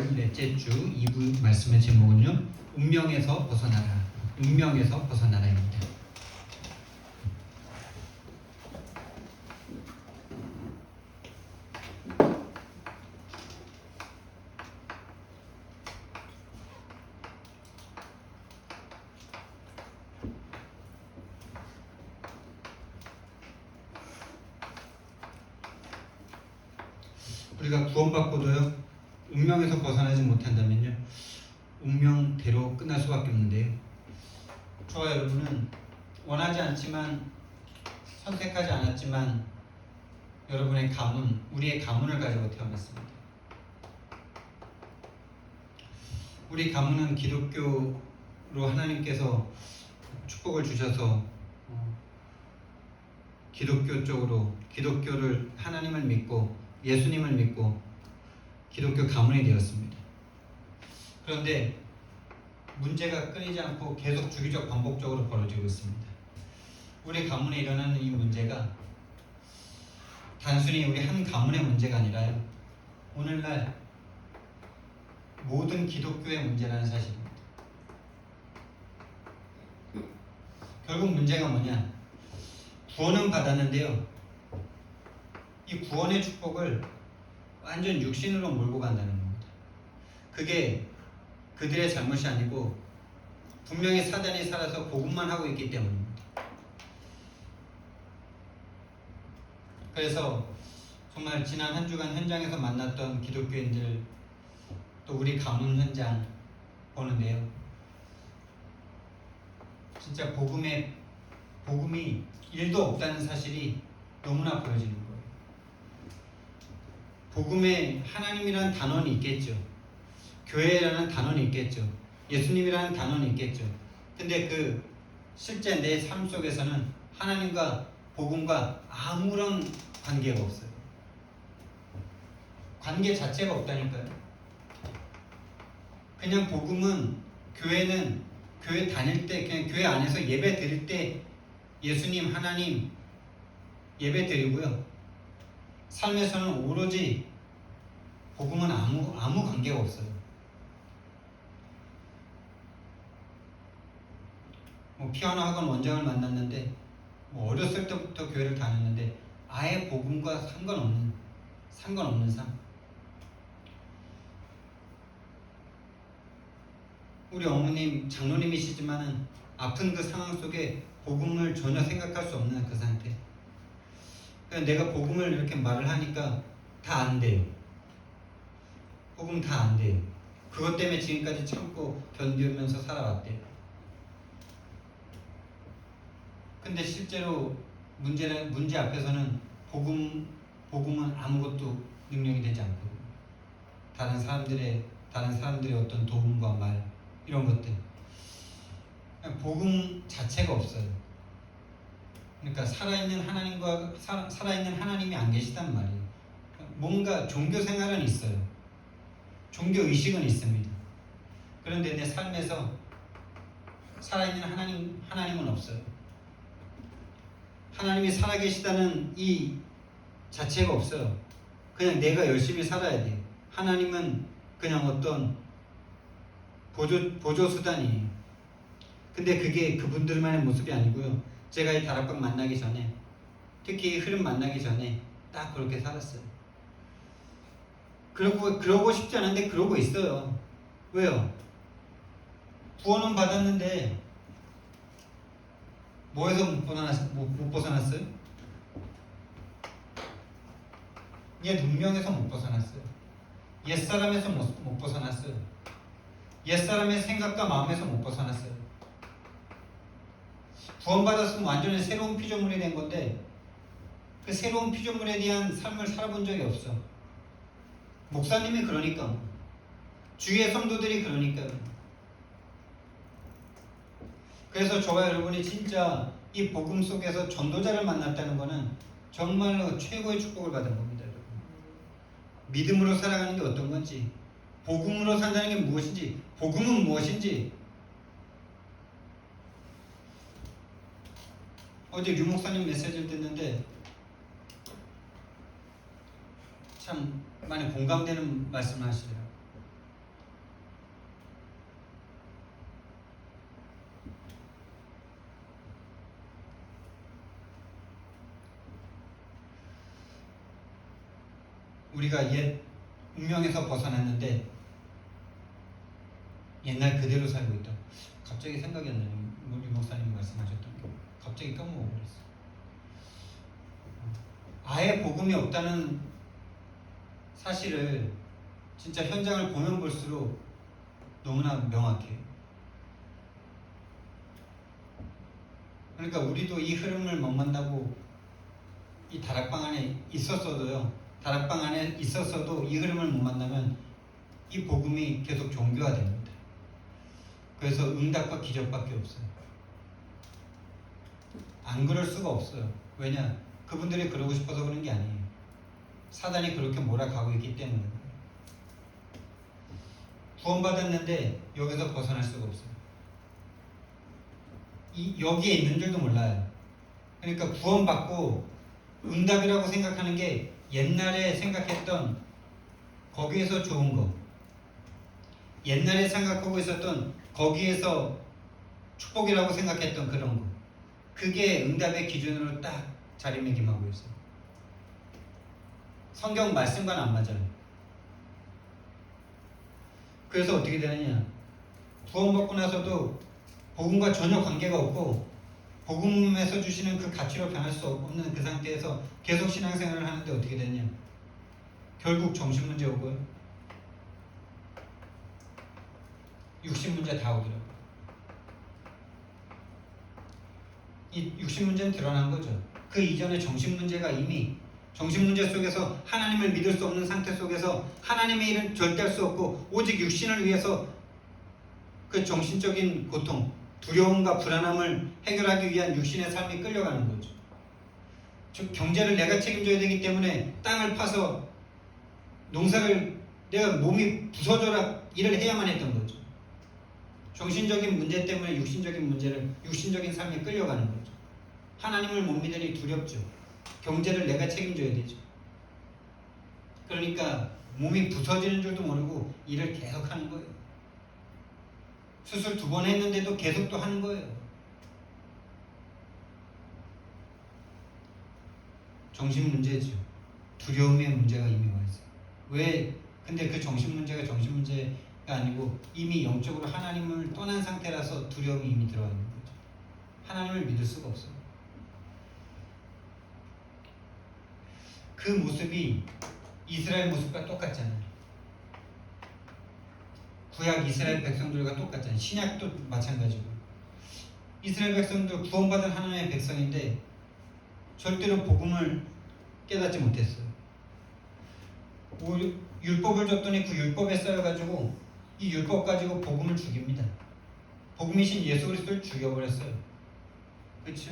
10월 넷째 주 2부 말씀의 제목은요, 운명에서 벗어나라, 운명에서 벗어나라입니다. 우리가 구원받고도요, 운명에서 벗어나지 못한다면요, 운명대로 끝날 수밖에 없는데요. 저와 여러분은 원하지 않지만, 선택하지 않았지만 여러분의 가문, 우리의 가문을 가지고 태어났습니다. 우리 가문은 기독교로 하나님께서 축복을 주셔서 기독교 쪽으로, 기독교를, 하나님을 믿고 예수님을 믿고 기독교 가문이 되었습니다. 그런데 문제가 끊이지 않고 계속 주기적 반복적으로 벌어지고 있습니다. 우리 가문에 일어나는 이 문제가 단순히 우리 한 가문의 문제가 아니라요, 오늘날 모든 기독교의 문제라는 사실입니다. 결국 문제가 뭐냐? 구원은 받았는데요, 이 구원의 축복을 완전 육신으로 몰고 간다는 겁니다. 그게 그들의 잘못이 아니고 분명히 사단이 살아서 복음만 하고 있기 때문입니다. 그래서 정말 지난 한 주간 현장에서 만났던 기독교인들, 또 우리 가문 현장 보는데요, 진짜 복음이 1도 없다는 사실이 너무나 보여지는 거예요. 복음에 하나님이라는 단원이 있겠죠. 교회라는 단원이 있겠죠. 예수님이라는 단원이 있겠죠. 근데 그 실제 내 삶 속에서는 하나님과 복음과 아무런 관계가 없어요. 관계 자체가 없다니까요. 그냥 복음은, 교회는 교회 다닐 때, 그냥 교회 안에서 예배 드릴 때 예수님, 하나님 예배 드리고요, 삶에서는 오로지 복음은 아무 관계가 없어요. 피아노 학원 원장을 만났는데, 어렸을 때부터 교회를 다녔는데 아예 복음과 상관없는 삶. 우리 어머님 장로님이시지만은 아픈 그 상황 속에 복음을 전혀 생각할 수 없는 그 상태. 그러니까 내가 복음을 이렇게 말을 하니까 다 안 돼요. 복음 다 안 돼요. 그것 때문에 지금까지 참고 견디면서 살아왔대요. 근데 실제로 문제 앞에서는 복음은 아무것도 능력이 되지 않거든요. 다른 사람들의 어떤 도움과 말, 이런 것들, 복음 자체가 없어요. 그러니까 살아있는 하나님이 안 계시단 말이에요. 뭔가 종교 생활은 있어요. 종교 의식은 있습니다. 그런데 내 삶에서 살아있는 하나님은 없어요. 하나님이 살아계시다는 이 자체가 없어요. 그냥 내가 열심히 살아야 돼요. 하나님은 그냥 어떤 보조 수단이에요. 근데 그게 그분들만의 모습이 아니고요, 제가 이 다락방 만나기 전에, 특히 이 흐름 만나기 전에 딱 그렇게 살았어요. 그러고 싶지 않은데 그러고 있어요. 왜요? 구원은 받았는데 뭐에서 못 벗어났어요? 옛 운명에서 못 벗어났어요. 옛사람에서 못 벗어났어요. 옛사람의 생각과 마음에서 못 벗어났어요. 구원받았으면 완전히 새로운 피조물이 된 건데 그 새로운 피조물에 대한 삶을 살아본 적이 없어. 목사님이 그러니까, 주위의 성도들이 그러니까. 그래서 저와 여러분이 진짜 이 복음 속에서 전도자를 만났다는 것은 정말로 최고의 축복을 받은 겁니다. 여러분. 믿음으로 살아가는 게 어떤 건지, 복음으로 산다는 게 무엇인지, 복음은 무엇인지. 어제 류 목사님 메시지를 듣는데 참 많이 공감되는 말씀을 하시더라고요. 우리가 옛 운명에서 벗어났는데 옛날 그대로 살고 있다. 갑자기 생각이 안 나네요. 우리 목사님이 말씀하셨던 게 갑자기 까먹어버렸어. 아예 복음이 없다는 사실을 진짜 현장을 보면 볼수록 너무나 명확해요. 그러니까 우리도 이 흐름을 못 만나고 이 다락방 안에 있었어도요. 다락방 안에 있었어도 이 흐름을 못 만나면 이 복음이 계속 종교화됩니다. 그래서 응답과 기적밖에 없어요. 안 그럴 수가 없어요. 왜냐? 그분들이 그러고 싶어서 그런 게 아니에요. 사단이 그렇게 몰아가고 있기 때문에. 구원받았는데 여기서 벗어날 수가 없어요. 여기에 있는 줄도 몰라요. 그러니까 구원받고 응답이라고 생각하는 게 옛날에 생각했던 거기에서 좋은 거, 옛날에 생각하고 있었던 거기에서 축복이라고 생각했던 그런 거, 그게 응답의 기준으로 딱 자리매김하고 있어요. 성경 말씀과는 안 맞아요. 그래서 어떻게 되느냐, 구원받고 나서도 복음과 전혀 관계가 없고 복음에서 주시는 그 가치로 변할 수 없는 그 상태에서 계속 신앙생활을 하는데 어떻게 되느냐, 결국 정신 문제 오고요, 육신 문제 다 오더라고요. 이 육신 문제는 드러난 거죠. 그 이전에 정신 문제가 이미, 정신 문제 속에서 하나님을 믿을 수 없는 상태 속에서 하나님의 일은 절대 할 수 없고 오직 육신을 위해서 그 정신적인 고통, 두려움과 불안함을 해결하기 위한 육신의 삶이 끌려가는 거죠. 즉 경제를 내가 책임져야 되기 때문에 땅을 파서 농사를 내가 몸이 부서져라 일을 해야만 했던 거죠. 정신적인 문제 때문에 육신적인 삶에 끌려가는 거죠. 하나님을 못 믿으니 두렵죠. 경제를 내가 책임져야 되죠. 그러니까 몸이 부서지는 줄도 모르고 일을 계속 하는 거예요. 수술 2번 했는데도 계속 또 하는 거예요. 정신 문제죠. 두려움의 문제가 이미 와 있어요. 왜? 근데 그 정신 문제가 정신 문제가 아니고 이미 영적으로 하나님을 떠난 상태라서 두려움이 이미 들어와 있는 거죠. 하나님을 믿을 수가 없어요. 그 모습이 이스라엘 모습과 똑같잖아요. 구약 이스라엘 백성들과 똑같잖아요. 신약도 마찬가지고. 이스라엘 백성들 구원받은 하나님의 백성인데 절대로 복음을 깨닫지 못했어요. 율법을 줬더니 그 율법에 쌓여가지고 이 율법 가지고 복음을 죽입니다. 복음이신 예수 그리스도를 죽여버렸어요. 그렇죠?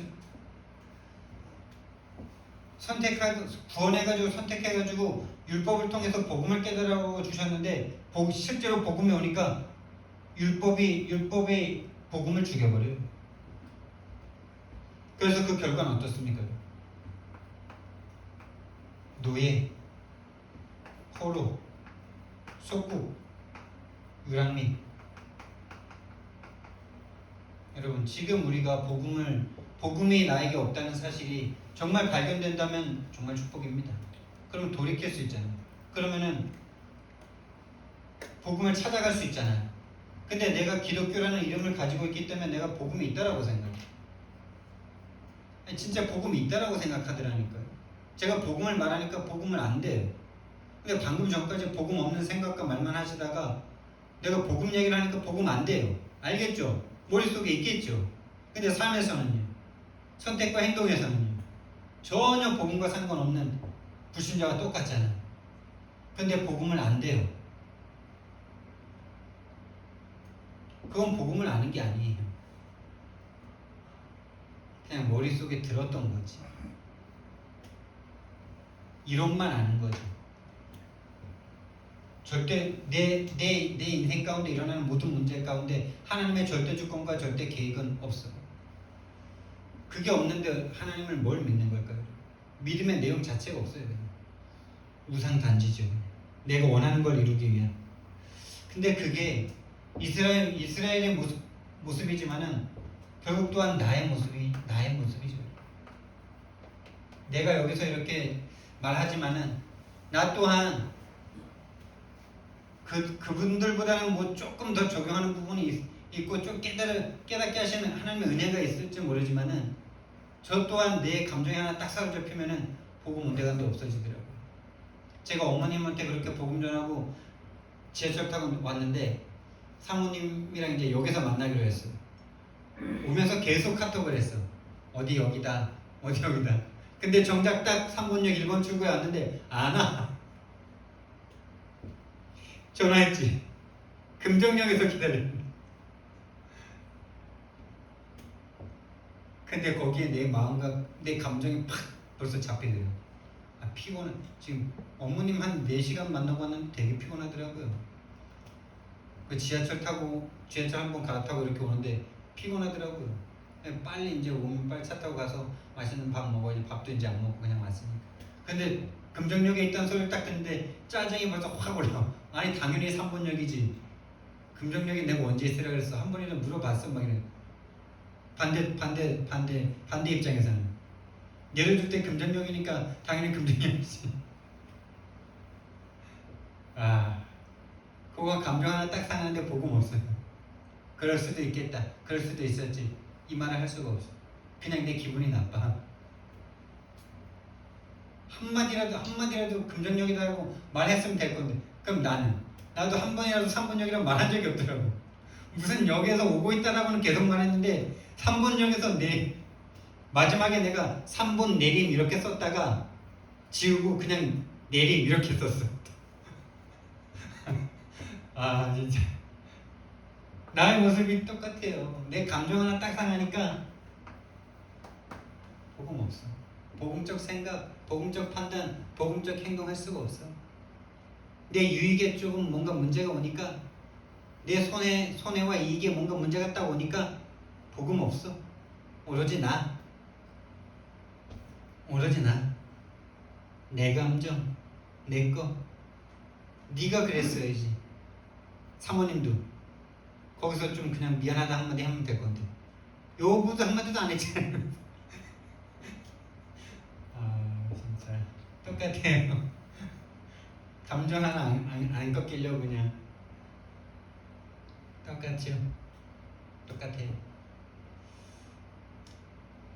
구원해가지고 선택해가지고 율법을 통해서 복음을 깨달아 주셨는데 실제로 복음이 오니까 율법이 복음을 죽여버려요. 그래서 그 결과는 어떻습니까? 노예, 포로, 속국, 유랑민. 여러분 지금 우리가 복음이 나에게 없다는 사실이 정말 발견된다면 정말 축복입니다. 그럼 돌이킬 수 있잖아요. 그러면은 복음을 찾아갈 수 있잖아요. 근데 내가 기독교라는 이름을 가지고 있기 때문에 내가 복음이 있다라고 생각해요. 진짜 복음이 있다라고 생각하더라니까요. 제가 복음을 말하니까 복음은 안 돼요. 근데 방금 전까지 복음 없는 생각과 말만 하시다가 내가 복음 얘기를 하니까 복음 안 돼요. 알겠죠? 머릿속에 있겠죠? 근데 삶에서는요, 선택과 행동에서는요, 전혀 복음과 상관없는 불신자와 똑같잖아요. 근데 복음을 안 돼요. 그건 복음을 아는 게 아니에요. 그냥 머릿속에 들었던 거지. 이론만 아는 거죠. 절대 내 인생 가운데 일어나는 모든 문제 가운데 하나님의 절대 주권과 절대 계획은 없어요. 그게 없는데 하나님을 뭘 믿는 걸까요? 믿음의 내용 자체가 없어요. 우상 단지죠. 내가 원하는 걸 이루기 위한. 근데 그게 이스라엘의 모습이지만은 결국 또한 나의 모습이죠. 내가 여기서 이렇게 말하지만은 나 또한 그분들보다는 뭐 조금 더 적용하는 부분이 있고 좀 깨닫게 하시는 하나님의 은혜가 있을지 모르지만은 저 또한 내 감정이 하나 딱 사로잡히면은 복음 문제가 없어지더라고요. 제가 어머님한테 그렇게 복음 전하고 지하철 타고 왔는데 사모님이랑 이제 역에서 만나기로 했어요. 오면서 계속 카톡을 했어. 어디 여기다, 어디 여기다. 근데 정작 딱 3번역 1번 출구에 왔는데 안 와. 전화했지. 금정역에서 기다렸는데. 근데 거기에 내 마음과 내 감정이 팍 벌써 잡히더라고요. 아, 피곤해. 지금 어머님 한 4시간 만나고 왔는데 되게 피곤하더라고요. 그 지하철 한번 갈아타고 이렇게 오는데 피곤하더라고요. 빨리 이제 오면 빨리 차 타고 가서 맛있는 밥 먹어야지. 밥도 이제 안 먹고 그냥 왔으니까. 근데 금정역에 있다는 소리를 딱 듣는데 짜증이 벌써 확 올라. 아니 당연히 3번역이지. 금정역에 내가 언제 있으라 그랬어. 한 번이라도 물어봤어 막 이래. 반대 입장에서는 예를 들 때 금정역이니까 당연히 금정역이지. 아, 그거 감정 하나 딱 상하는데 복음 없어요. 그럴 수도 있겠다. 그럴 수도 있었지. 이 말을 할 수가 없어. 그냥 내 기분이 나빠. 한마디라도 금정역이라고 말했으면 될 건데. 그럼 나도 한 번이라도 3번역이라고 말한 적이 없더라고. 무슨 역에서 오고 있다라고는 계속 말했는데 3번역에서 마지막에 내가 3번 내림 이렇게 썼다가 지우고 그냥 내림 이렇게 썼어. 아 진짜 나의 모습이 똑같아요. 내 감정 하나 딱 상하니까 복음 없어. 복음적 생각, 복음적 판단, 복음적 행동할 수가 없어. 내 유익에 조금 뭔가 문제가 오니까 내 손해와 이익에 뭔가 문제가 딱 오니까 복음 없어. 오로지 나. 내 감정, 내 거. 네가 그랬어야지. 사모님도 거기서 좀 그냥 미안하다 한마디 하면 될 건데 요부도 한마디도 안 했잖아요. 아 진짜 똑같아요. 감정 하나 안 꺾이려고 그냥 똑같죠. 똑같아요.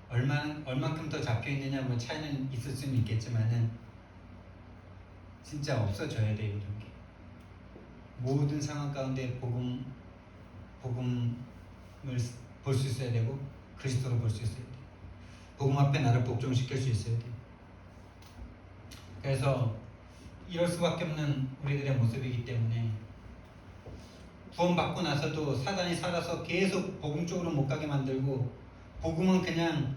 얼만큼 더 잡혀있느냐 뭐 차이는 있을 수는 있겠지만은 진짜 없어져야 돼요. 이런 게 모든 상황 가운데 복음을 볼 수 있어야 되고 그리스도로 볼 수 있어야 돼요. 복음 앞에 나를 복종시킬 수 있어야 돼요. 그래서 이럴 수밖에 없는 우리들의 모습이기 때문에 구원받고 나서도 사단이 살아서 계속 복음 쪽으로 못 가게 만들고 복음은 그냥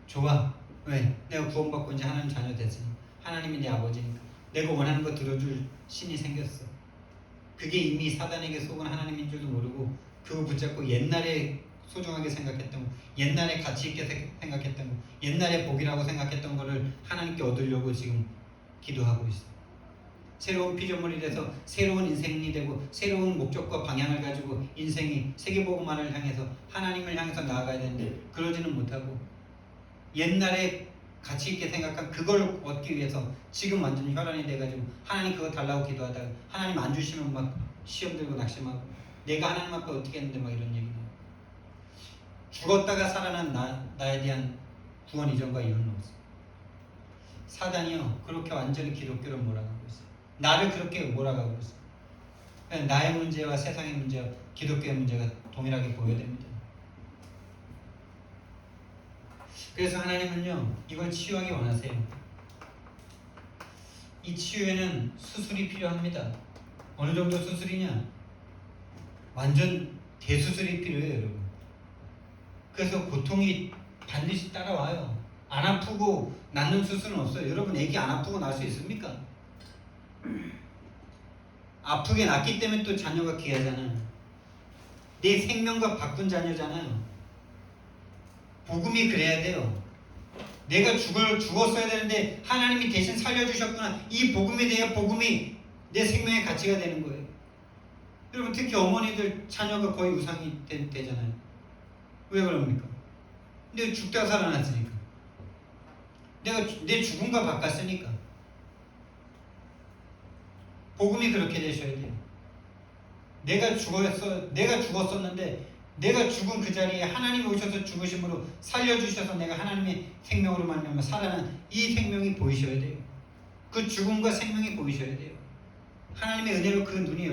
좋아. 왜? 내가 구원받고 이제 하나님 자녀 됐으니 하나님이 내 아버지니까 내가 원하는 거 들어줄 신이 생겼어. 그게 이미 사단에게 속은 하나님인 줄도 모르고 그거 붙잡고 옛날에 소중하게 생각했던 거, 옛날에 가치 있게 생각했던 거, 옛날에 복이라고 생각했던 거를 하나님께 얻으려고 지금 기도하고 있어. 새로운 피조물이 돼서 새로운 인생이 되고 새로운 목적과 방향을 가지고 인생이 세계복음화를 향해서 하나님을 향해서 나아가야 되는데 그러지는 못하고 옛날에 가치 있게 생각한 그걸 얻기 위해서 지금 완전히 혈안이 돼가지고 하나님 그거 달라고 기도하다가 하나님 안 주시면 막 시험 들고 낙심하고 내가 하나님 앞에 어떻게 했는데 막 이런 얘기 나오고 죽었다가 살아난 나에 대한 구원 이전과 이유는 없어. 사단이요 그렇게 완전히 기독교를 몰아가고 있어. 나를 그렇게 몰아가고 있어. 나의 문제와 세상의 문제와 기독교의 문제가 동일하게 보여야 됩니다. 그래서 하나님은요 이걸 치유하기 원하세요. 이 치유에는 수술이 필요합니다. 어느 정도 수술이냐? 완전 대수술이 필요해요, 여러분. 그래서 고통이 반드시 따라와요. 안 아프고 낫는 수술은 없어요. 여러분 애기 안 아프고 날 수 있습니까? 아프게 낳기 때문에 또 자녀가 귀하잖아요. 내 생명과 바꾼 자녀잖아요. 복음이 그래야 돼요. 내가 죽었어야 되는데 하나님이 대신 살려주셨구나. 이 복음에 대해 복음이 내 생명의 가치가 되는 거예요. 여러분 특히 어머니들 자녀가 거의 우상이 되잖아요. 왜 그럽니까? 내가 죽다가 살아났으니까. 내가 내 죽음과 바꿨으니까. 복음이 그렇게 되셔야 돼요. 내가 죽었었는데 내가 죽은 그 자리에 하나님이 오셔서 죽으심으로 살려주셔서 내가 하나님의 생명으로 말미암아 살아난 이 생명이 보이셔야 돼요. 그 죽음과 생명이 보이셔야 돼요. 하나님의 은혜로 그 눈이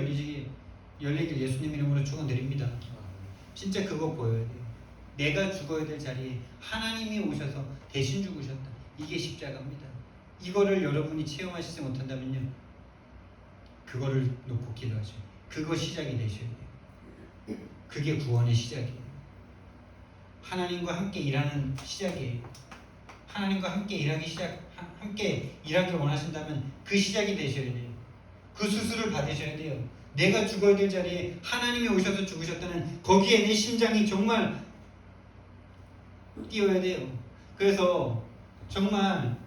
열리길 예수님 이름으로 축원드립니다. 진짜 그거 보여야 돼요. 내가 죽어야 될 자리에 하나님이 오셔서 대신 죽으셨다. 이게 십자가입니다. 이거를 여러분이 체험하시지 못한다면요, 그거를 놓고 기도하셔요. 그거 시작이 되셔야 돼요. 그게 구원의 시작이에요. 하나님과 함께 일하는 시작이에요. 하나님과 함께 함께 일하기 원하신다면 그 시작이 되셔야 돼요. 그 수술을 받으셔야 돼요. 내가 죽어야 될 자리에 하나님이 오셔서 죽으셨다는 거기에 내 심장이 정말 뛰어야 돼요. 그래서 정말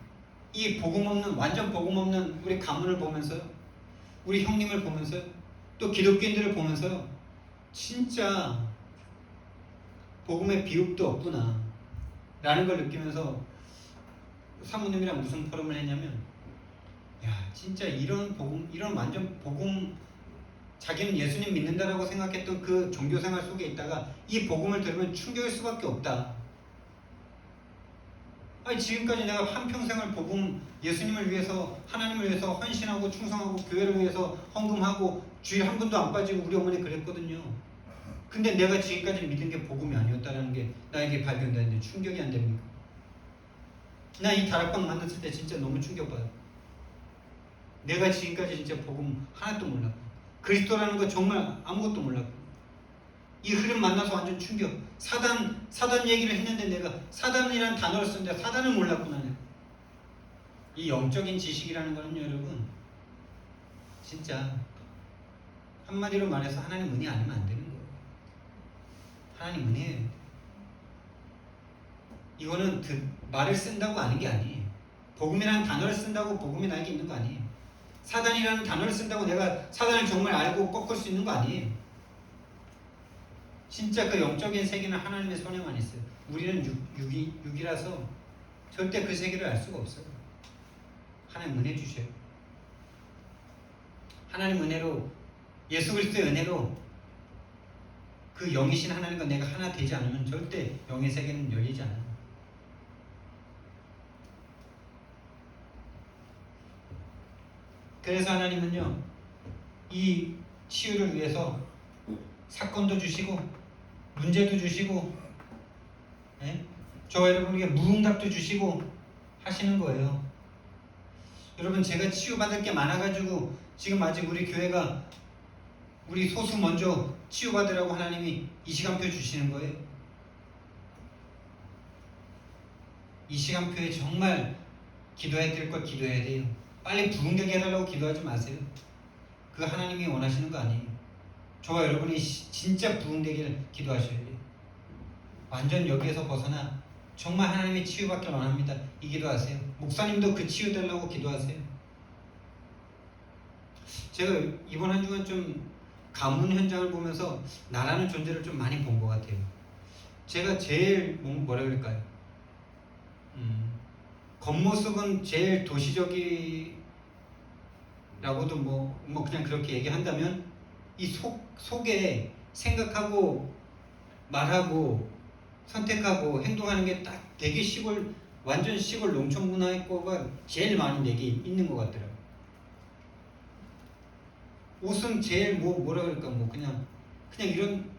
이 복음 없는, 완전 복음 없는 우리 가문을 보면서요, 우리 형님을 보면서요, 또 기독교인들을 보면서요, 진짜 복음의 비읍도 없구나 라는 걸 느끼면서 사모님이랑 무슨 포럼을 했냐면, 야 진짜 이런 복음, 이런 완전 복음, 자기는 예수님 믿는다라고 생각했던 그 종교생활 속에 있다가 이 복음을 들으면 충격일 수밖에 없다. 아니 지금까지 내가 한평생을 복음, 예수님을 위해서, 하나님을 위해서 헌신하고 충성하고 교회를 위해서 헌금하고 주일 한 번도 안 빠지고 우리 어머니 그랬거든요. 근데 내가 지금까지 믿은 게 복음이 아니었다는 게 나에게 발견되는데 충격이 안 됩니까? 나 이 다락방 만났을 때 진짜 너무 충격받아요. 내가 지금까지 진짜 복음 하나도 몰랐고 그리스도라는 거 정말 아무것도 몰랐고 이 흐름 만나서 완전 충격. 사단 얘기를 했는데 내가 사단이라는 단어를 썼는데 사단을 몰랐구나. 이 영적인 지식이라는 거는요 여러분, 진짜 한마디로 말해서 하나님 은혜 아니면 안 되는 거예요. 하나님 은혜예요. 이거는 말을 쓴다고 아는 게 아니에요. 복음이라는 단어를 쓴다고 복음이 나에게 있는 거 아니에요. 사단이라는 단어를 쓴다고 내가 사단을 정말 알고 꺾을 수 있는 거 아니에요. 진짜 그 영적인 세계는 하나님의 손에만 있어요. 우리는 육이라서 절대 그 세계를 알 수가 없어요. 하나님 은혜 주셔요. 하나님 은혜로, 예수 그리스도의 은혜로 그 영이신 하나님과 내가 하나 되지 않으면 절대 영의 세계는 열리지 않아요. 그래서 하나님은요, 이 치유를 위해서 사건도 주시고 문제도 주시고, 저 여러분에게 무응답도 주시고 하시는 거예요. 여러분, 제가 치유받을 게 많아가지고 지금 아직 우리 교회가 우리 소수 먼저 치유받으라고 하나님이 이 시간표 주시는 거예요. 이 시간표에 정말 기도해야 될 걸 기도해야 돼요. 빨리 부흥되게 해달라고 기도하지 마세요. 그 하나님이 원하시는 거 아니에요. 저와 여러분이 진짜 부흥되기를 기도하셔야 돼요. 완전 여기에서 벗어나 정말 하나님의 치유받길 원합니다. 이 기도하세요. 목사님도 그 치유되려고 기도하세요. 제가 이번 한 주간 좀 가문 현장을 보면서 나라는 존재를 좀 많이 본 것 같아요. 제가 제일 뭐라 그럴까요? 겉모습은 제일 도시적이라고도 뭐 그냥 그렇게 얘기한다면 이 속에 생각하고 말하고 선택하고 행동하는 게 딱 되게 시골, 완전 시골 농촌 문화의 거가 제일 많이 내게 있는 것 같더라고요. 옷은 제일 뭐라 그럴까, 뭐 그냥 이런,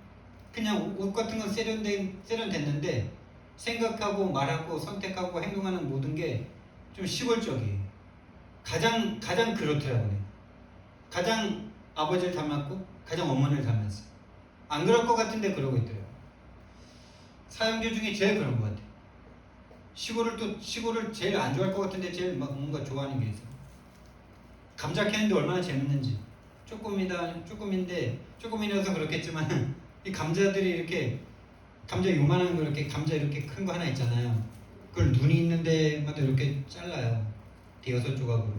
그냥 옷 같은 건 세련됐는데 생각하고 말하고 선택하고 행동하는 모든 게 좀 시골적이에요. 가장 그렇더라고요. 가장 아버지를 닮았고 가장 어머니를 닮았어요. 안 그럴 것 같은데 그러고 있더라고요. 사형제 중에 제일 그런 것 같아요. 시골을 제일 안 좋아할 것 같은데 제일 막 뭔가 좋아하는 게 있어요. 감자 캐는데 얼마나 재밌는지. 조금이라서 그렇겠지만 이 감자들이 이렇게, 감자 요만한 거, 이렇게 감자 이렇게 큰 거 하나 있잖아요. 그걸 눈이 있는 데마다 이렇게 잘라요. 5조각으로.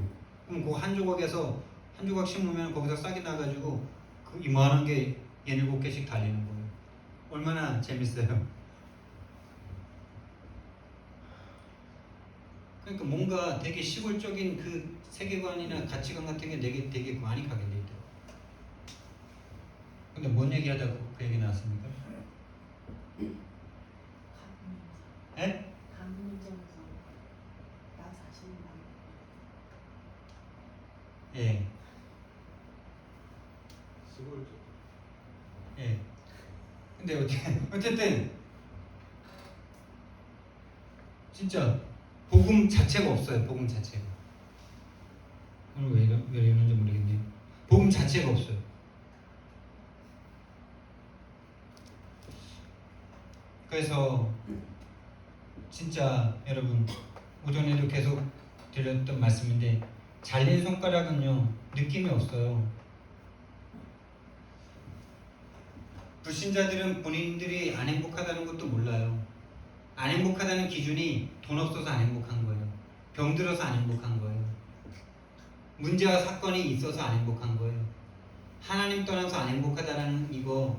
그럼 그 한 조각에서 한 조각 심으면 거기서 싹이 나가지고 그 이만한 게 7개씩 달리는 거예요. 얼마나 재밌어요. 그러니까 뭔가 되게 시골적인 그 세계관이나 가치관 같은 게 되게 많이 가게 돼 있더라고요. 근데 뭔 얘기하다가 그 얘기 나왔습니까? 에? 감정에서 나 자신만 예. 시골 예. 근데 어쨌든 진짜 복음 자체가 없어요. 복음 자체가. 오늘 왜 이러는지 모르겠네요. 복음 자체가 없어요. 그래서 진짜 여러분 오전에도 계속 드렸던 말씀인데 잘린 손가락은요 느낌이 없어요. 불신자들은 본인들이 안 행복하다는 것도 몰라요. 안 행복하다는 기준이 돈 없어서 안 행복한 거예요. 병 들어서 안 행복한 거예요. 문제와 사건이 있어서 안 행복한 거예요. 하나님 떠나서 안 행복하다는 이거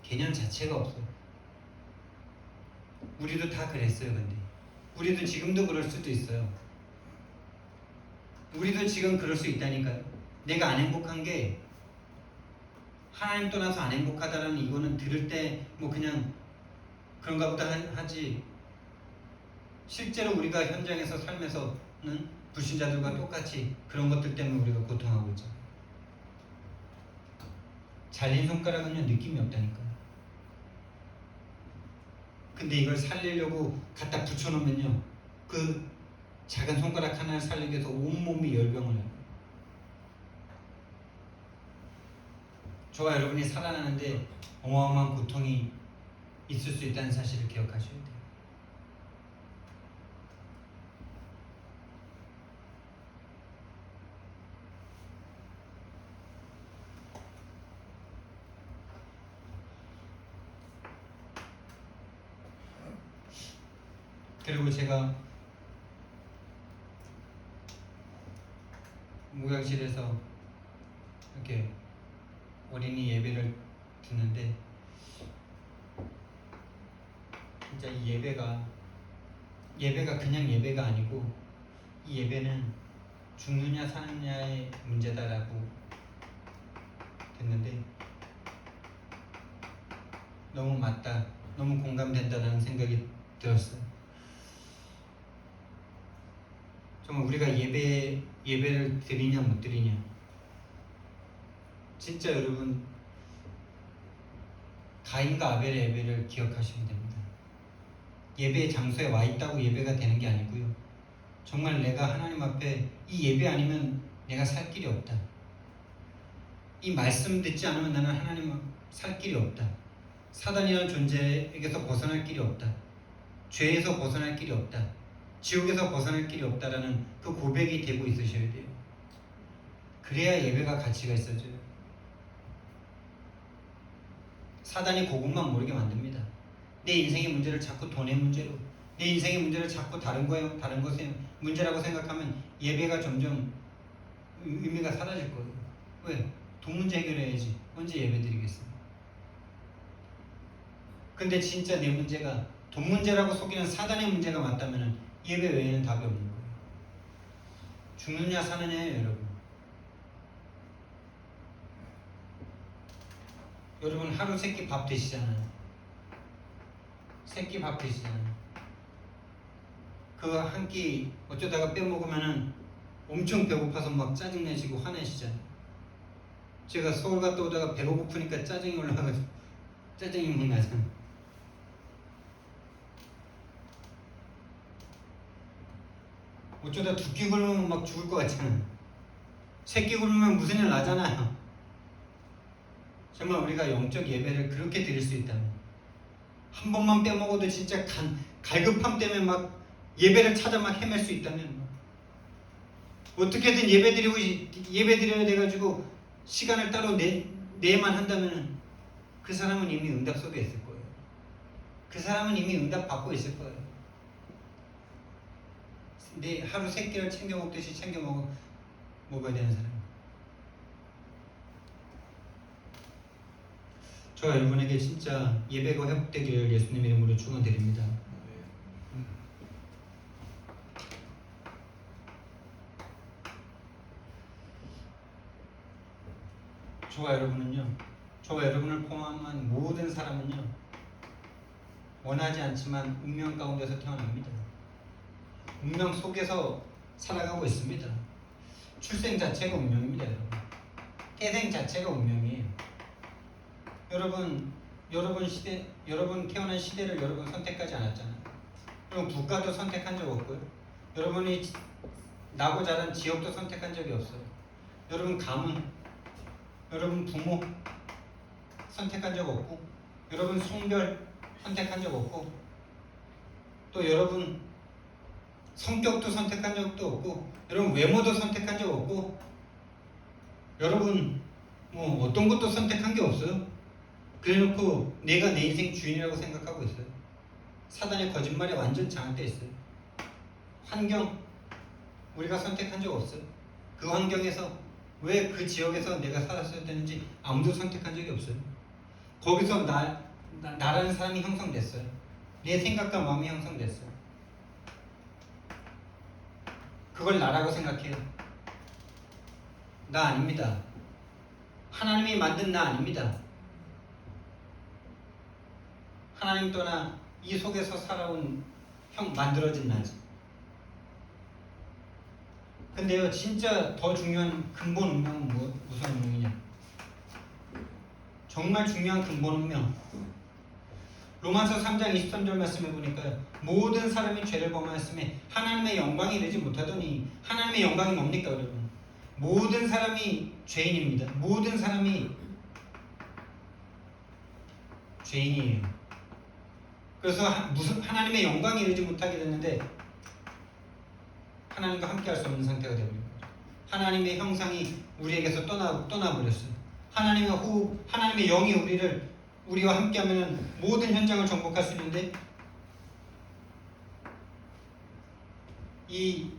개념 자체가 없어요. 우리도 다 그랬어요. 근데 우리도 지금도 그럴 수도 있어요. 우리도 지금 그럴 수 있다니까요. 내가 안 행복한 게 하나님 떠나서 안 행복하다라는 이거는 들을 때 뭐 그냥 그런가 보다 하지, 실제로 우리가 현장에서 삶에서는 불신자들과 똑같이 그런 것들 때문에 우리가 고통하고 있죠. 잘린 손가락은요 느낌이 없다니까요. 근데 이걸 살리려고 갖다 붙여놓으면요 그 작은 손가락 하나를 살리기 위해서 온몸이 열병을 해요. 저와 여러분이 살아나는데 어마어마한 고통이 있을 수 있다는 사실을 기억하셔야 돼요. 그리고 제가 목양실에서 이렇게 어린이 예배를 듣는데 진짜 이 예배가 그냥 예배가 아니고 이 예배는 죽느냐 사느냐의 문제다라고 듣는데 너무 맞다, 너무 공감된다라는 생각이 들었어요. 정말 우리가 예배를 드리냐 못 드리냐, 진짜 여러분 가인과 아벨의 예배를 기억하시면 됩니다. 예배의 장소에 와 있다고 예배가 되는 게 아니고요. 정말 내가 하나님 앞에 이 예배 아니면 내가 살 길이 없다. 이 말씀 듣지 않으면 나는 하나님 앞에 살 길이 없다. 사단이라는 존재에게서 벗어날 길이 없다. 죄에서 벗어날 길이 없다. 지옥에서 벗어날 길이 없다라는 그 고백이 되고 있으셔야 돼요. 그래야 예배가 가치가 있어져요. 사단이 그것만 모르게 만듭니다. 내 인생의 문제를 자꾸 돈의 문제로, 내 인생의 문제를 자꾸 다른 것의 문제라고 생각하면 예배가 점점 의미가 사라질 거예요. 왜? 돈 문제 해결해야지. 언제 예배 드리겠어요? 근데 진짜 내 문제가 돈 문제라고 속이는 사단의 문제가 맞다면 예배 외에는 답이 없는 거예요. 죽느냐 사느냐예요, 여러분. 여러분 하루 세 끼 밥 드시잖아요. 세 끼 밥 드시잖아요. 그 한 끼 어쩌다가 빼먹으면은 엄청 배고파서 막 짜증내시고 화내시잖아요. 제가 서울 갔다 오다가 배가 고프니까 짜증이 올라가서 짜증이 막 나잖아요. 어쩌다 두 끼 굶으면 막 죽을 것 같잖아요. 세 끼 굶으면 무슨 일 나잖아요. 정말 우리가 영적 예배를 그렇게 드릴 수 있다면, 한 번만 빼먹어도 진짜 갈급함 때문에 막 예배를 찾아 막 헤맬 수 있다면, 어떻게든 예배 드려야 돼가지고 시간을 따로 내만 한다면 그 사람은 이미 응답 속에 있을 거예요. 그 사람은 이미 응답 받고 있을 거예요. 근데 하루 세 끼를 챙겨 먹듯이 챙겨 먹어야 되는 사람. 저 여러분에게 진짜 예배가 회복되기를 예수님 이름으로 축원드립니다. 저와 여러분은요, 저와 여러분을 포함한 모든 사람은요, 원하지 않지만 운명 가운데서 태어납니다. 운명 속에서 살아가고 있습니다. 출생 자체가 운명입니다, 여러분. 태생 자체가 운명이에요. 여러분 태어난 시대를 여러분 선택하지 않았잖아요. 여러분 국가도 선택한 적 없고요. 여러분이 나고 자란 지역도 선택한 적이 없어요. 여러분 가문, 여러분 부모 선택한 적 없고, 여러분 성별 선택한 적 없고, 또 여러분 성격도 선택한 적도 없고, 여러분 외모도 선택한 적 없고, 여러분 뭐 어떤 것도 선택한 게 없어요. 그래놓고 내가 내 인생 주인이라고 생각하고 있어요. 사단의 거짓말에 완전 장악돼 있어요. 환경, 우리가 선택한 적 없어요. 그 환경에서 왜 그 지역에서 내가 살았어야 되는지 아무도 선택한 적이 없어요. 거기서 나라는 사람이 형성됐어요. 내 생각과 마음이 형성됐어요. 그걸 나라고 생각해요. 나 아닙니다. 하나님이 만든 나 아닙니다. 하나님 떠나 이 속에서 살아온 만들어진 나지. 근데요, 진짜 더 중요한 근본 운명은 무슨 운명이냐? 정말 중요한 근본 운명. 로마서 3장 23절 말씀해 보니까요, 모든 사람이 죄를 범하였음에 하나님의 영광이 되지 못하더니, 하나님의 영광이 뭡니까, 여러분? 모든 사람이 죄인입니다. 모든 사람이 죄인이에요. 그래서 하나님의 영광이 되지 못하게 됐는데, 하나님과 함께 할 수 없는 상태가 되어버린 거죠. 하나님의 형상이 우리에게서 떠나버렸어요. 하나님의 호흡, 하나님의 영이 우리와 함께하면 모든 현장을 정복할 수 있는데, 이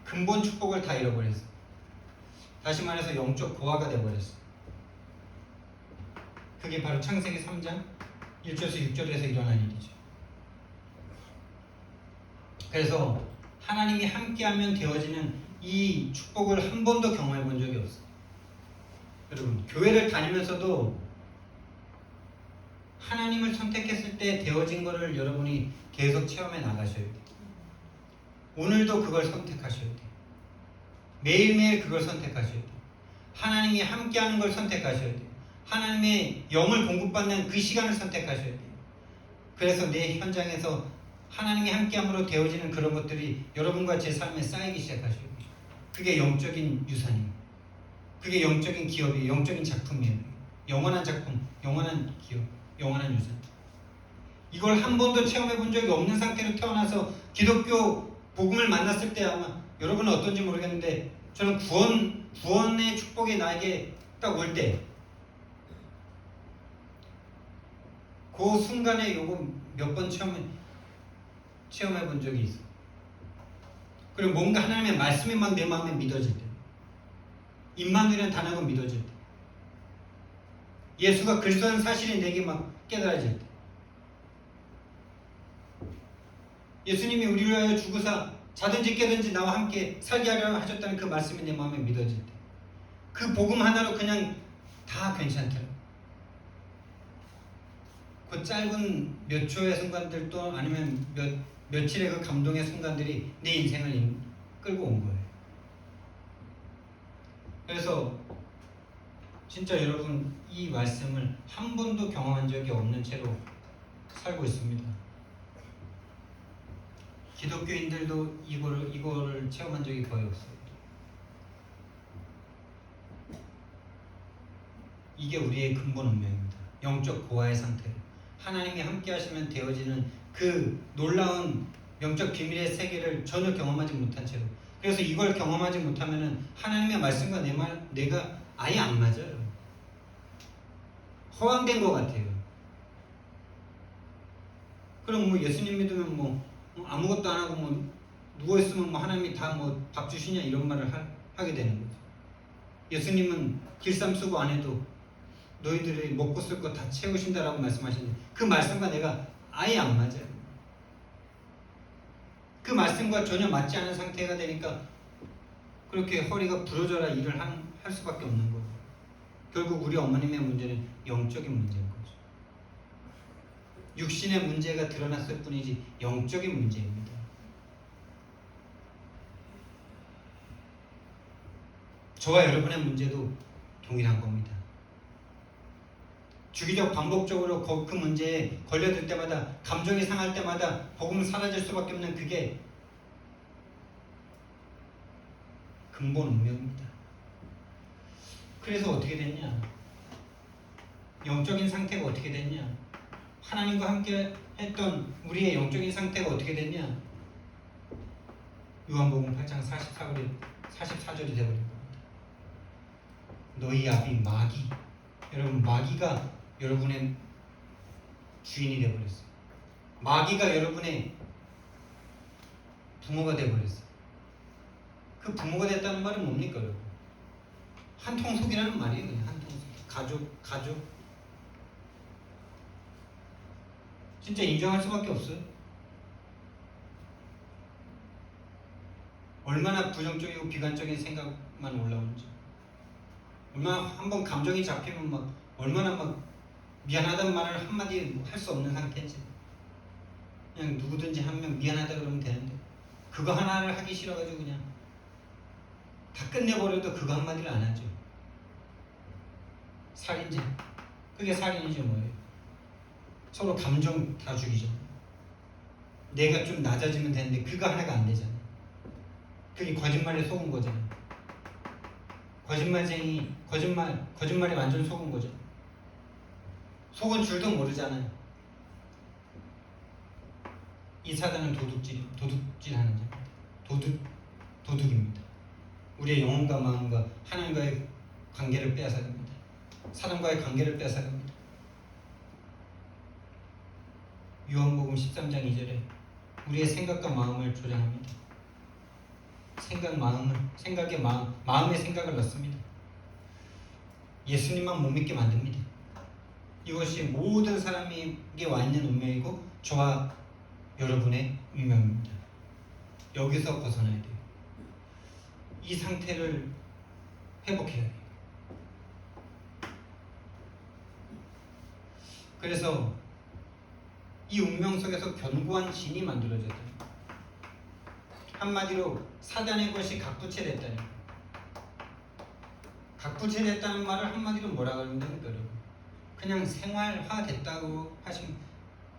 근본 축복을 다 잃어버렸어요. 다시 말해서 영적 고아가 되어버렸어요. 그게 바로 창세기 3장 1절에서 6절에서 일어난 일이죠. 그래서 하나님이 함께하면 되어지는 이 축복을 한 번도 경험해 본 적이 없어요. 여러분, 교회를 다니면서도 하나님을 선택했을 때 되어진 것을 여러분이 계속 체험해 나가셔야 돼요. 오늘도 그걸 선택하셔야 돼요. 매일매일 그걸 선택하셔야 돼요. 하나님이 함께하는 걸 선택하셔야 돼요. 하나님의 영을 공급받는 그 시간을 선택하셔야 돼요. 그래서 내 현장에서 하나님이 함께함으로 되어지는 그런 것들이 여러분과 제 삶에 쌓이기 시작하셔야 돼요. 그게 영적인 유산이에요. 그게 영적인 기업이에요. 영적인 작품이에요. 영원한 작품, 영원한 기업, 영원한 유산. 이걸 한 번도 체험해 본 적이 없는 상태로 태어나서 기독교 복음을 만났을 때 아마 여러분은 어떤지 모르겠는데, 저는 구원의 축복이 나에게 딱 올 때, 그 순간에 요거 몇 번 체험해 본 적이 있어. 그리고 뭔가 하나님의 말씀이 막 내 마음에 믿어질 때, 임마누엘이라는 단어가 믿어질 때, 예수가 그리스도라는 사실이 내게 막 깨달아질 때, 예수님이 우리를 위하여 죽으사 자든지 깨든지 나와 함께 살게 하려 하셨다는 그 말씀이 내 마음에 믿어질 때, 그 복음 하나로 그냥 다 괜찮더라고요. 그 짧은 몇 초의 순간들도 아니면 며칠의 그 감동의 순간들이 내 인생을 끌고 온 거예요. 그래서 진짜 여러분, 이 말씀을 한 번도 경험한 적이 없는 채로 살고 있습니다. 기독교인들도 이거를 체험한 적이 거의 없어요. 이게 우리의 근본 운명입니다. 영적 고아의 상태. 하나님이 함께 하시면 되어지는 그 놀라운 영적 비밀의 세계를 전혀 경험하지 못한 채로, 그래서 이걸 경험하지 못하면 하나님의 말씀과 내가 아예 안 맞아요. 허황된 것 같아요. 그럼 뭐 예수님 믿으면 뭐 아무것도 안 하고 뭐 누워있으면 뭐 하나님이 다 뭐 밥 주시냐 이런 말을 하게 되는 거죠. 예수님은 길쌈 쓰고 안 해도 너희들이 먹고 쓸 거 다 채우신다라고 말씀하시는데, 그 말씀과 내가 아예 안 맞아요. 그 말씀과 전혀 맞지 않은 상태가 되니까 그렇게 허리가 부러져라 일을 할 수밖에 없는 거예요. 결국 우리 어머님의 문제는 영적인 문제인 거죠. 육신의 문제가 드러났을 뿐이지 영적인 문제입니다. 저와 여러분의 문제도 동일한 겁니다. 주기적 반복적으로 그 문제에 걸려들 때마다, 감정이 상할 때마다 복음 사라질 수밖에 없는 그게 근본 운명입니다. 그래서 어떻게 됐냐? 영적인 상태가 어떻게 됐냐? 하나님과 함께 했던 우리의 영적인 상태가 어떻게 됐냐? 요한복음 8장 44절이 되어버린 겁니다. 너희 아비 마귀, 여러분 마귀가 여러분의 주인이 되어버렸어요. 마귀가 여러분의 부모가 되어버렸어요. 그 부모가 됐다는 말은 뭡니까 여러분? 한통속이라는 말이에요. 그냥 한통속. 가족. 진짜 인정할 수밖에 없어요. 얼마나 부정적이고 비관적인 생각만 올라오는지, 얼마나 한번 감정이 잡히면 막 얼마나 막 미안하다는 말을 한마디 할 수 없는 상태인지, 그냥 누구든지 한 명 미안하다 그러면 되는데 그거 하나를 하기 싫어가지고 그냥 다 끝내버려도 그거 한마디를 안 하죠. 살인죄. 그게 살인이죠. 뭐예요? 서로 감정 다 죽이죠. 내가 좀 낮아지면 되는데 그거 하나가 안 되잖아. 그게 거짓말에 속은 거잖아. 거짓말쟁이, 거짓말에 완전 속은 거죠. 속은 줄도 모르잖아요. 이 사단은 도둑질하는 자입니다. 도둑입니다. 우리의 영혼과 마음과 하나님과의 관계를 빼앗아갑니다. 사람과의 관계를 빼앗아갑니다. 요한복음 13장 2절에 우리의 생각과 마음을 조장합니다. 마음의 생각을 넣습니다. 예수님만 못 믿게 만듭니다. 이것이 모든 사람에게 와 있는 운명이고 저와 여러분의 운명입니다. 여기서 벗어나야 돼요. 이 상태를 회복해야 돼요. 그래서 이 운명 속에서 견고한 진이 만들어졌다. 한마디로 사단의 것이 각부채됐다는, 각부채됐다는 말을 한마디로 뭐라 그러는데 그냥 생활화됐다고 하시면,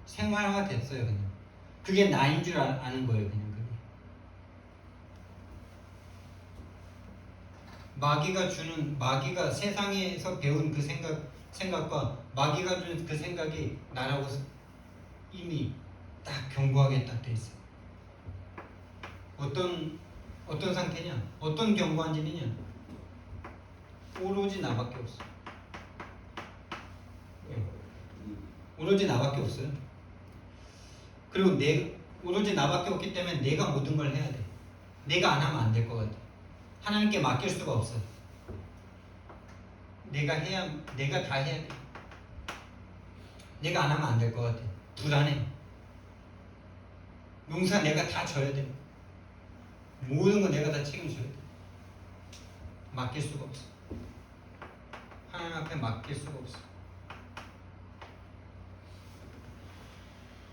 생활화됐어요. 그냥 그게 나인 줄 아는 거예요. 그냥 그게 마귀가 세상에서 배운 그 생각과 마귀가 준 그 생각이 나라고 이미 딱 견고하게 딱 돼 있어요. 어떤 상태냐? 어떤 견고한 진이냐? 오로지 나밖에 없어. 오로지 나밖에 없어요. 그리고 오로지 나밖에 없기 때문에 내가 모든 걸 해야 돼. 내가 안 하면 안 될 것 같아. 하나님께 맡길 수가 없어. 내가 다 해야 돼. 내가 안 하면 안 될 것 같아. 불안해. 농사 내가 다 져야 돼. 모든 거 내가 다 책임져야 돼. 맡길 수가 없어. 하나님 앞에 맡길 수가 없어.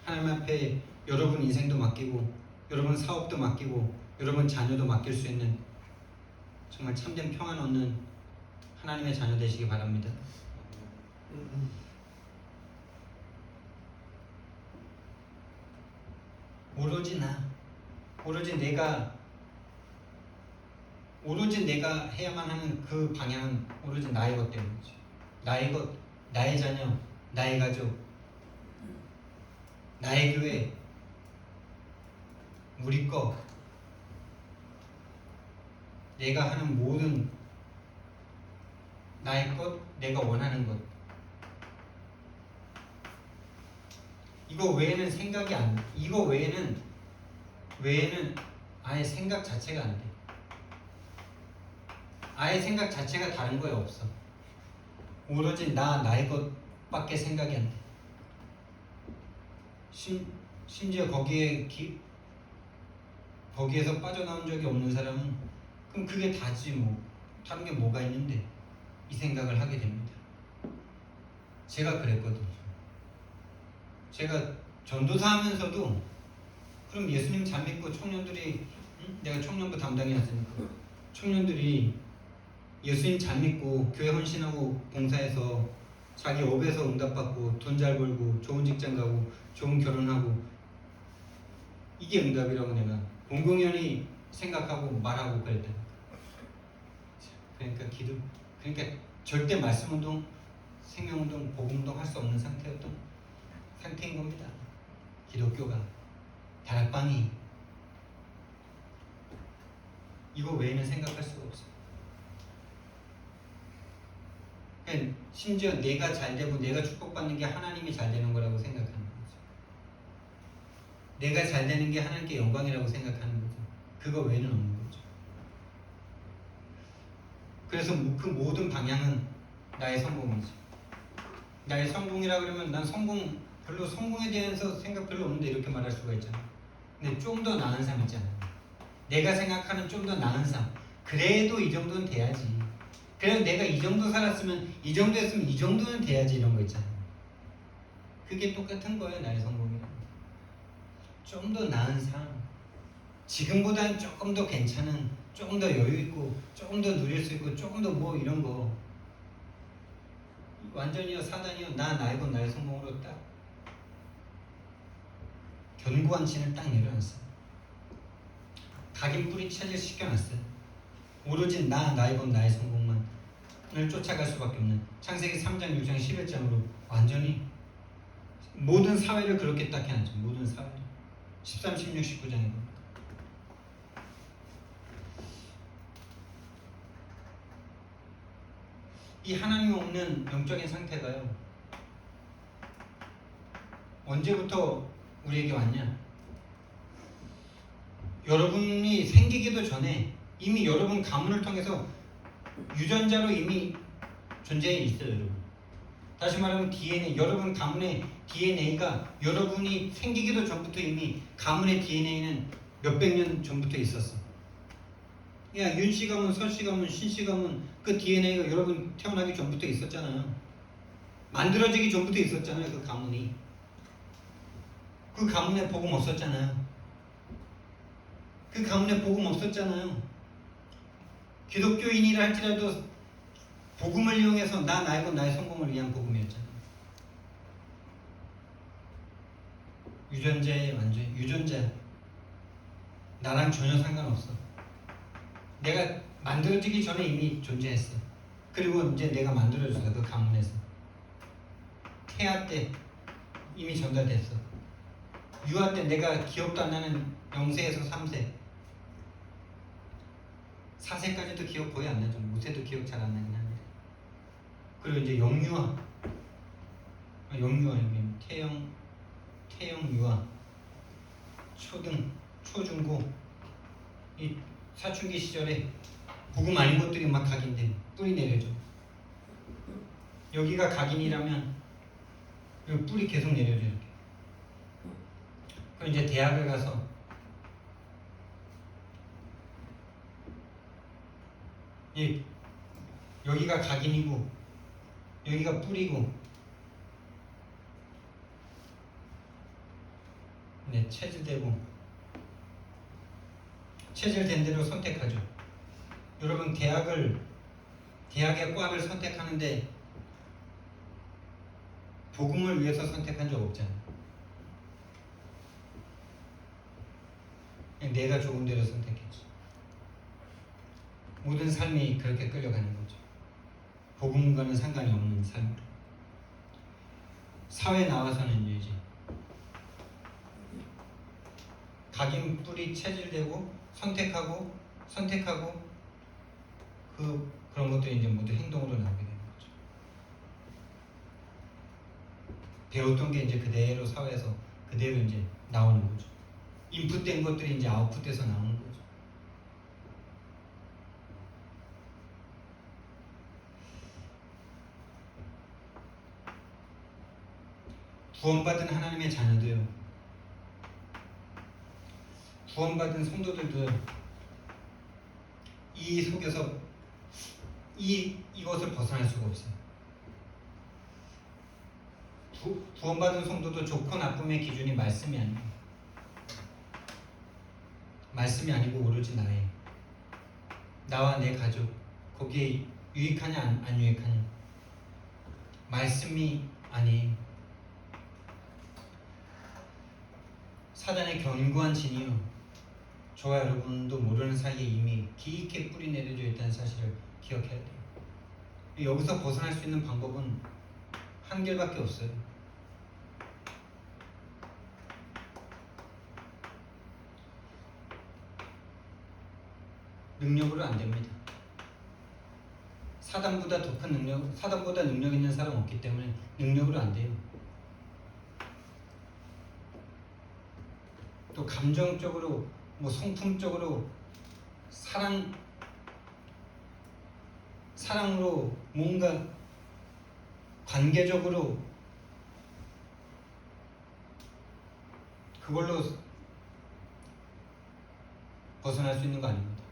하나님 앞에 여러분 인생도 맡기고, 여러분 사업도 맡기고, 여러분 자녀도 맡길 수 있는 정말 참된 평안 얻는 하나님의 자녀 되시기 바랍니다. 오로지 내가 해야만 하는 그 방향은 오로지 나의 것 때문이죠. 나의 자녀, 나의 가족, 나의 교회, 우리 거, 내가 하는 모든 나의 것, 내가 원하는 것. 이거 외에는 아예 생각 자체가 안 돼. 아예 생각 자체가 다른 거에 없어. 오로지 나의 것밖에 생각이 안 돼. 심지어 거기에서 빠져나온 적이 없는 사람은 그럼 그게 다지 뭐. 다른 게 뭐가 있는데. 이 생각을 하게 됩니다. 제가 그랬거든요. 제가 전도사 하면서도 그럼 예수님 잘 믿고 청년들이 내가 청년부 담당이었으니까 청년들이 예수님 잘 믿고 교회 헌신하고 봉사해서 자기 업에서 응답받고 돈 잘 벌고 좋은 직장 가고 좋은 결혼하고 이게 응답이라고 내가 공공연히 생각하고 말하고 그랬다. 그러니까 그러니까 절대 말씀운동, 생명운동, 복음운동 할 수 없는 상태인 겁니다. 기독교가 다락방이 이거 외에는 생각할 수가 없어요. 그러니까 심지어 내가 잘 되고 내가 축복받는 게 하나님이 잘 되는 거라고 생각하는 거죠. 내가 잘 되는 게 하나님께 영광이라고 생각하는 거죠. 그거 외에는 없는 거죠. 그래서 그 모든 방향은 나의 성공이지. 나의 성공이라 그러면 난 별로 성공에 대해서 생각 별로 없는데 이렇게 말할 수가 있잖아. 근데 좀 더 나은 삶 있잖아. 내가 생각하는 좀 더 나은 삶. 그래도 이 정도는 돼야지. 그래도 내가 이 정도 살았으면 이 정도 했으면 이 정도는 돼야지 이런 거 있잖아. 그게 똑같은 거예요. 나의 성공이란. 좀 더 나은 삶. 지금보다는 조금 더 괜찮은, 조금 더 여유 있고, 조금 더 누릴 수 있고, 조금 더 뭐 이런 거. 완전히요 사단이요 나이고 나의 성공으로 딱 견고한 진을 딱 내려놨어요. 각인 뿌리 체질 시켜놨어요. 오로지 나이고 나의 성공만을 쫓아갈 수밖에 없는 창세기 3장 6장 11장으로 완전히 모든 사회를 그렇게 딱 해놨죠. 모든 사회를 13, 16, 19장에 이 하나님 없는 영적인 상태가요 언제부터 우리에게 왔냐? 여러분이 생기기도 전에 이미 여러분 가문을 통해서 유전자로 이미 존재해 있어요. 여러분. 다시 말하면 DNA, 여러분 가문의 DNA가 여러분이 생기기도 전부터 이미 가문의 DNA는 몇백 년 전부터 있었어. 야, 윤씨 가문, 설씨 가문, 신씨 가문 그 DNA가 여러분 태어나기 전부터 있었잖아요. 만들어지기 전부터 있었잖아요. 그 가문이. 그 가문에 복음 없었잖아요. 그 가문에 복음 없었잖아요. 기독교인이라 할지라도 복음을 이용해서 나이고 나의 성공을 위한 복음이었잖아요. 유전자에 완전 유전자. 나랑 전혀 상관없어. 내가 만들어지기 전에 이미 존재했어. 그리고 이제 내가 만들어졌어. 그 가문에서. 태아 때 이미 전달됐어. 유아 때 내가 기억도 안 나는 0세에서 3세 4세까지도 기억 거의 안 나죠. 5세도 기억 잘 안 나긴 한데. 그리고 이제 영유아 태영 유아 초등 초중고 이 사춘기 시절에 복음 아닌 것들이 막 각인돼 뿌리 내려져. 여기가 각인이라면 여기 뿌리 계속 내려져 이렇게. 그럼 이제 대학을 가서 여기가 각인이고 여기가 뿌리고 체질되고 체질된 대로 선택하죠. 여러분 대학의 과를 선택하는데 복음을 위해서 선택한 적 없잖아요. 그냥 내가 좋은 대로 선택했지. 모든 삶이 그렇게 끌려가는 거죠. 복음과는 상관이 없는 삶. 사회에 나와서는 이제 각인 뿌리 체질되고 선택하고 그런 것들이 이제 모두 행동으로 나오게 되는 거죠. 배웠던 게 이제 그대로 사회에서 그대로 이제 나오는 거죠. 인풋된 것들이 이제 아웃풋돼서 나오는 거죠. 구원받은 하나님의 자녀도요. 구원받은 성도들도 이 속에서 이것을 벗어날 수가 없어요. 구원받은 성도도 좋고 나쁨의 기준이 말씀이 아니에요. 말씀이 아니고 오로지 나와 내 가족, 거기에 유익하냐 안 유익하냐, 말씀이 아니에요. 사단의 견고한 진이요, 저와 여러분도 모르는 사이에 이미 깊게 뿌리 내려져 있다는 사실을 기억해야 돼요. 여기서 벗어날 수 있는 방법은 한 길밖에 없어요. 능력으로 안 됩니다. 사단보다 더 큰 능력, 사단보다 능력 있는 사람 없기 때문에 능력으로 안 돼요. 또 감정적으로, 성품적으로, 사랑으로 뭔가 관계적으로 그걸로 벗어날 수 있는 거 아닙니다.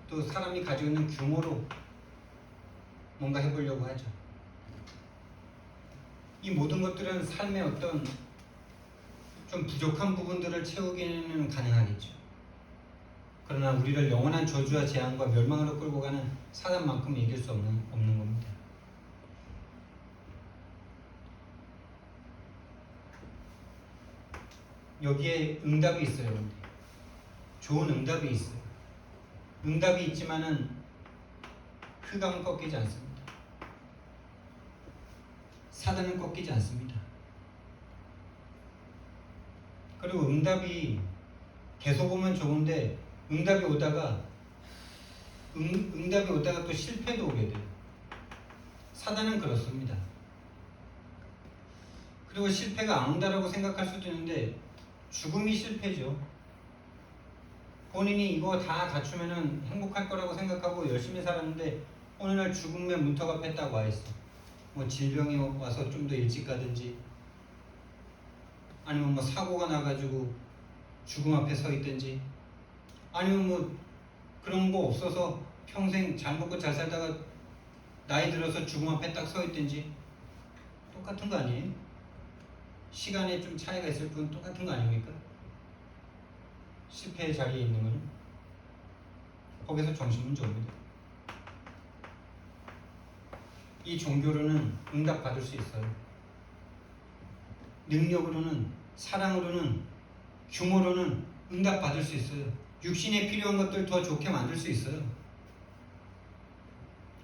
또 사람이 가지고 있는 규모로 뭔가 해보려고 하죠. 이 모든 것들은 삶의 어떤 좀 부족한 부분들을 채우기는 가능하겠죠. 그러나 우리를 영원한 저주와 재앙과 멸망으로 끌고 가는 사단만큼 이길 수 없는 겁니다. 여기에 응답이 있어요. 근데 좋은 응답이 있어요. 응답이 있지만은 흑암은 꺾이지 않습니다. 사단은 꺾이지 않습니다. 그리고 응답이 계속 오면 좋은데 응답이 오다가 또 실패도 오게 돼요. 사단은 그렇습니다. 그리고 실패가 안 온다라고 생각할 수도 있는데 죽음이 실패죠. 본인이 이거 다 갖추면은 행복할 거라고 생각하고 열심히 살았는데 어느 날 죽음의 문턱 앞에 딱 와 있어. 질병이 와서 좀 더 일찍 가든지, 아니면 사고가 나가지고 죽음 앞에 서 있든지, 아니면 그런 거 없어서 평생 잘 먹고 잘 살다가 나이 들어서 죽음 앞에 딱 서 있든지 똑같은 거 아니에요? 시간에 좀 차이가 있을 뿐 똑같은 거 아닙니까? 실패의 자리에 있는 거는 거기서 정신문제 옵니다. 이 종교로는 응답 받을 수 있어요. 능력으로는, 사랑으로는, 규모로는 응답 받을 수 있어요. 육신에 필요한 것들 더 좋게 만들 수 있어요.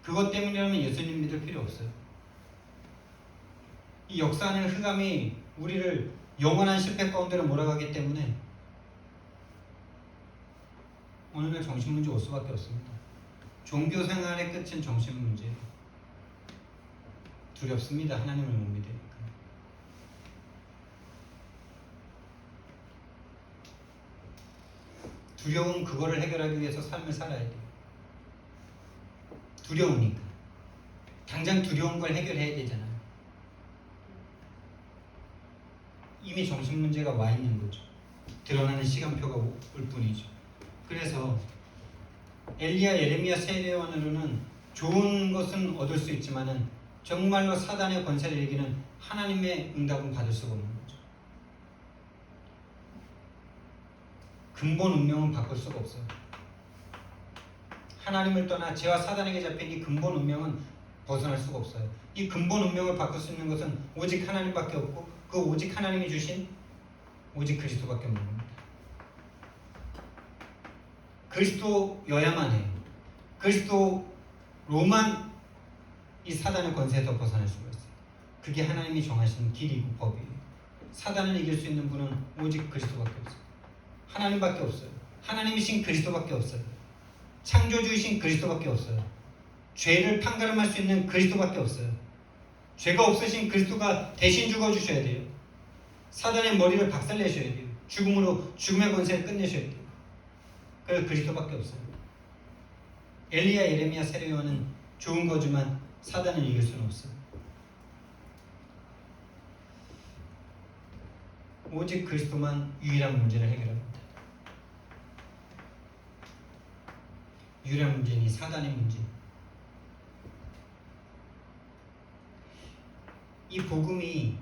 그것 때문이라면 예수님 믿을 필요 없어요. 이 역사하는 흑암이 우리를 영원한 실패 가운데로 몰아가기 때문에 오늘날 정신문제 올 수밖에 없습니다. 종교 생활의 끝은 정신문제예요. 두렵습니다. 하나님을 못 믿으니까. 두려운 그거를 해결하기 위해서 삶을 살아야 돼요. 두려우니까. 당장 두려운 걸 해결해야 되잖아요. 이미 정신문제가 와 있는 거죠. 드러나는 시간표가 올 뿐이죠. 그래서 엘리야, 예레미야 세례요한으로는 좋은 것은 얻을 수 있지만은 정말로 사단의 권세를 이기는 하나님의 응답은 받을 수가 없는 거죠. 근본 운명은 바꿀 수가 없어요. 하나님을 떠나 죄와 사단에게 잡힌 이 근본 운명은 벗어날 수가 없어요. 이 근본 운명을 바꿀 수 있는 것은 오직 하나님밖에 없고, 그 오직 하나님이 주신 오직 그리스도밖에 없는 겁니다. 그리스도여야만 해요. 그리스도로만 이 사단의 권세에서 벗어날 수가 있어요. 그게 하나님이 정하신 길이고 법이에요. 사단을 이길 수 있는 분은 오직 그리스도밖에 없어요. 하나님밖에 없어요. 하나님이신 그리스도밖에 없어요. 창조주이신 그리스도밖에 없어요. 죄를 판가름할 수 있는 그리스도밖에 없어요. 죄가 없으신 그리스도가 대신 죽어주셔야 돼요. 사단의 머리를 박살내셔야 돼요. 죽음의 권세를 끝내셔야 돼요. 그래서 그리스도밖에 없어요. 엘리야, 예레미야, 세례요한은 좋은 거지만 사단을 이길 수는 없어요. 오직 그리스도만 유일한 문제를 해결합니다. 유일한 문제는 사단의 문제, 이 복음이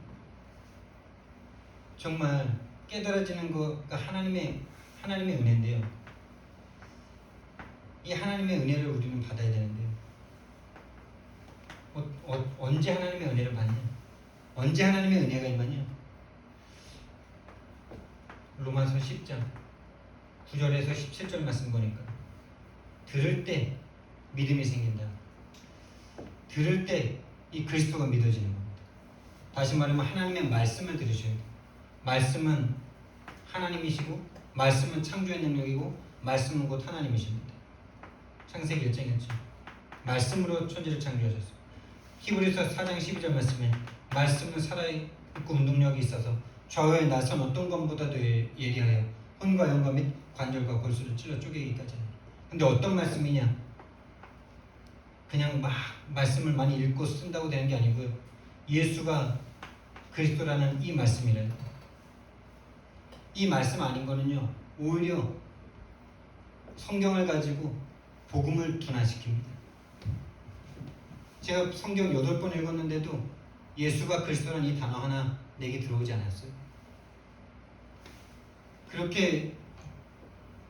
정말 깨달아지는 거가 하나님의 은혜인데요. 이 하나님의 은혜를 우리는 받아야 되는데요. 언제 하나님의 은혜를 받냐? 언제 하나님의 은혜가 임하냐? 로마서 10장 9절에서 17절 말씀 보니까 들을 때 믿음이 생긴다. 들을 때 이 그리스도가 믿어지는 겁니다. 다시 말하면 하나님의 말씀을 들으셔야 돼요. 말씀은 하나님이시고 말씀은 창조의 능력이고 말씀은 곧 하나님이십니다. 창세기 1장이었죠. 말씀으로 천지를 창조하셨어요. 히브리서 4장 12절 말씀에 말씀은 살아있고 운동력이 있어서 좌우에 나선 어떤 것보다도 예리하여 혼과 영과 및 관절과 골수를 찔러 쪼개기까지 하니. 근데 어떤 말씀이냐? 그냥 막 말씀을 많이 읽고 쓴다고 되는 게 아니고요. 예수가 그리스도라는 이 말씀이래요. 이 말씀 아닌 거는요, 오히려 성경을 가지고 복음을 둔화시킵니다. 제가 성경 8번 읽었는데도 예수가 그리스도라는 이 단어 하나 내게 들어오지 않았어요. 그렇게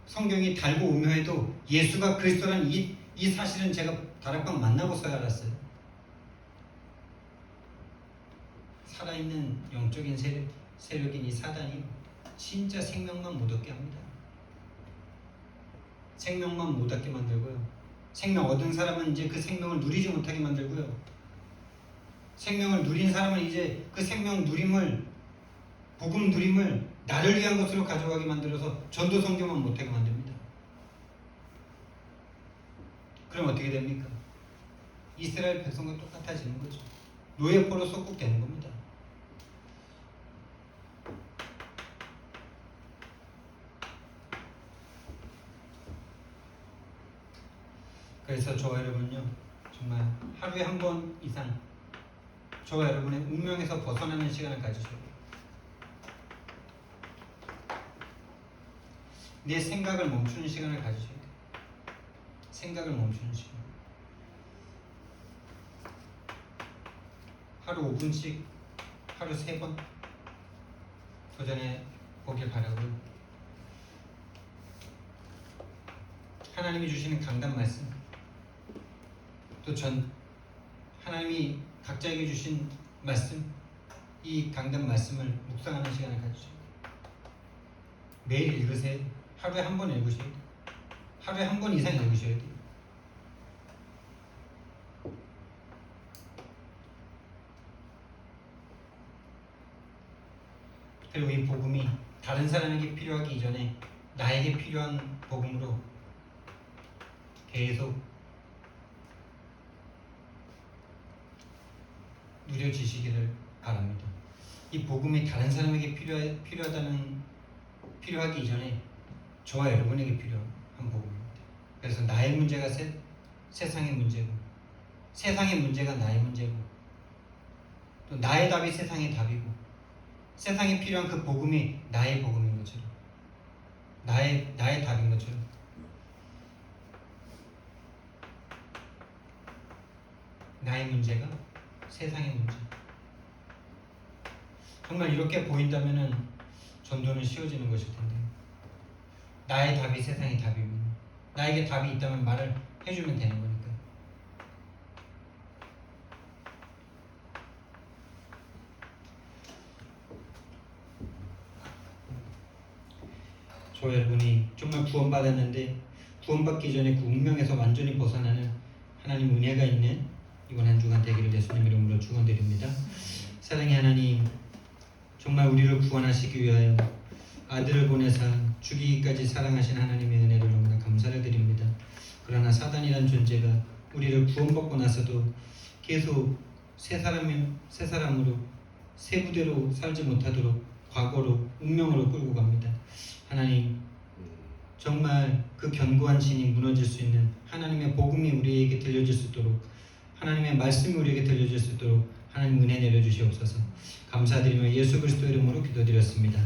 성경이 달고 오묘해도 예수가 그리스도라는 이 사실은 제가 다락방 만나고서야 알았어요. 살아있는 영적인 세력인 이 사단이 진짜 생명만 못 얻게 합니다. 생명만 못 얻게 만들고요. 생명 얻은 사람은 이제 그 생명을 누리지 못하게 만들고요. 생명을 누린 사람은 이제 그 생명 누림을, 복음 누림을 나를 위한 것으로 가져가게 만들어서 전도 선교만 못하게 만듭니다. 그럼 어떻게 됩니까? 이스라엘 백성과 똑같아지는 거죠. 노예포로 속국되는 겁니다. 그래서 저와 여러분요, 정말 하루에 한 번 이상 저와 여러분의 운명에서 벗어나는 시간을 가지셔야 돼요. 내 생각을 멈추는 시간을 가지셔야 돼요. 생각을 멈추는 시간. 하루 5분씩 하루 3번 도전해 보길 바라고요. 하나님이 주시는 강단 말씀, 또 하나님이 각자에게 주신 말씀, 이 강단 말씀을 묵상하는 시간을 가지셔야 돼요. 매일 읽으세요. 하루에 한 번 읽으셔야 돼요. 하루에 한 번 이상 읽으셔야 돼요. 그리고 이 복음이 다른 사람에게 필요하기 이전에 나에게 필요한 복음으로 계속 누려지시기를 바랍니다. 이 복음이 다른 사람에게 필요하기 이전에 저와 여러분에게 필요한 복음입니다. 그래서 나의 문제가 세상의 문제고, 세상의 문제가 나의 문제고, 또 나의 답이 세상의 답이고, 세상에 필요한 그 복음이 나의 복음인 것처럼, 나의 답인 것처럼, 나의 문제가 세상의 문제. 정말 이렇게 보인다면은 전도는 쉬워지는 것일 텐데, 나의 답이 세상의 답이면, 나에게 답이 있다면 말을 해주면 되는 거니까. 저 여러분이 정말 구원받았는데 구원받기 전에 그 운명에서 완전히 벗어나는 하나님 은혜가 있는 이번 한 주간 되기를 예수님 이름으로 축원드립니다. 사랑의 하나님, 정말 우리를 구원하시기 위하여 아들을 보내사 죽이기까지 사랑하신 하나님의 은혜를 너무나 감사를 드립니다. 그러나 사단이란 존재가 우리를 구원받고 나서도 계속 새 사람으로 새 부대로 살지 못하도록 과거로 운명으로 끌고 갑니다. 하나님, 정말 그 견고한 진이 무너질 수 있는 하나님의 복음이 우리에게 들려질 수 있도록, 하나님의 말씀이 우리에게 들려질 수 있도록 하나님 은혜 내려주시옵소서. 감사드리며 예수 그리스도 이름으로 기도드렸습니다.